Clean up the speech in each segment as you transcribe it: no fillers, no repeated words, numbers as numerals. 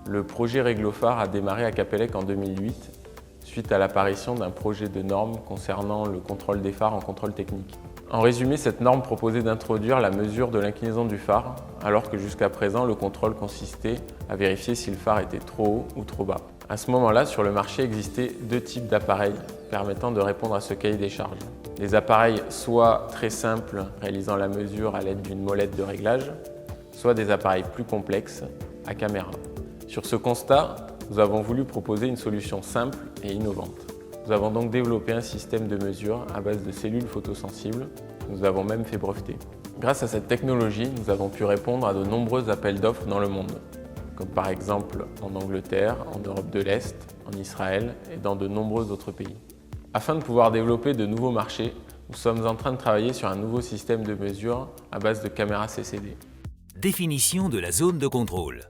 Le projet Réglophare a démarré à Capellec en 2008, suite à l'apparition d'un projet de norme concernant le contrôle des phares en contrôle technique. En résumé, cette norme proposait d'introduire la mesure de l'inclinaison du phare, alors que jusqu'à présent, le contrôle consistait à vérifier si le phare était trop haut ou trop bas. À ce moment-là, sur le marché existaient deux types d'appareils permettant de répondre à ce cahier des charges. Les appareils soit très simples, réalisant la mesure à l'aide d'une molette de réglage, soit des appareils plus complexes, à caméra. Sur ce constat, nous avons voulu proposer une solution simple et innovante. Nous avons donc développé un système de mesure à base de cellules photosensibles. Nous avons même fait breveter. Grâce à cette technologie, nous avons pu répondre à de nombreux appels d'offres dans le monde, comme par exemple en Angleterre, en Europe de l'Est, en Israël et dans de nombreux autres pays. Afin de pouvoir développer de nouveaux marchés, nous sommes en train de travailler sur un nouveau système de mesure à base de caméras CCD. Définition de la zone de contrôle.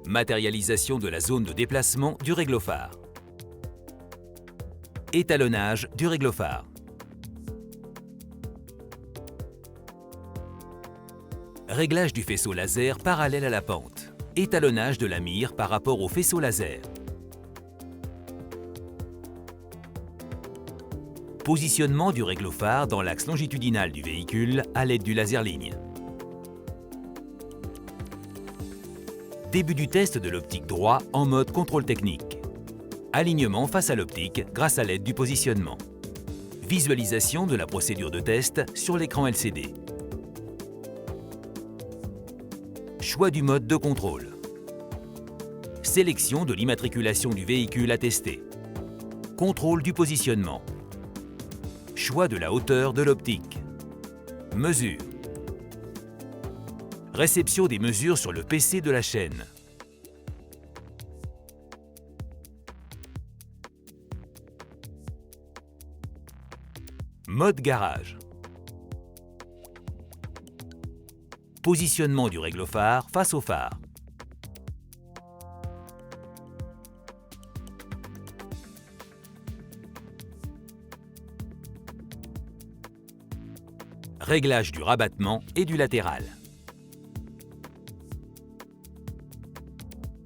Matérialisation de la zone de déplacement du réglophare. Étalonnage du réglophare. Réglage du faisceau laser parallèle à la pente. Étalonnage de la mire par rapport au faisceau laser. Positionnement du réglophare dans l'axe longitudinal du véhicule à l'aide du laser ligne. Début du test de l'optique droit en mode contrôle technique. Alignement face à l'optique grâce à l'aide du positionnement. Visualisation de la procédure de test sur l'écran LCD. Choix du mode de contrôle. Sélection de l'immatriculation du véhicule à tester. Contrôle du positionnement. Choix de la hauteur de l'optique. Mesure. Réception des mesures sur le PC de la chaîne. Mode garage. Positionnement du réglophare face au phare. Réglage du rabattement et du latéral.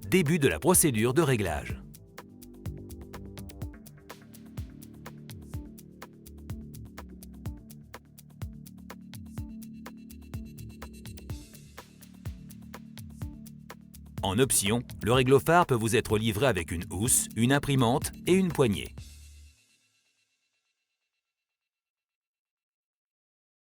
Début de la procédure de réglage. En option, le réglophare peut vous être livré avec une housse, une imprimante et une poignée.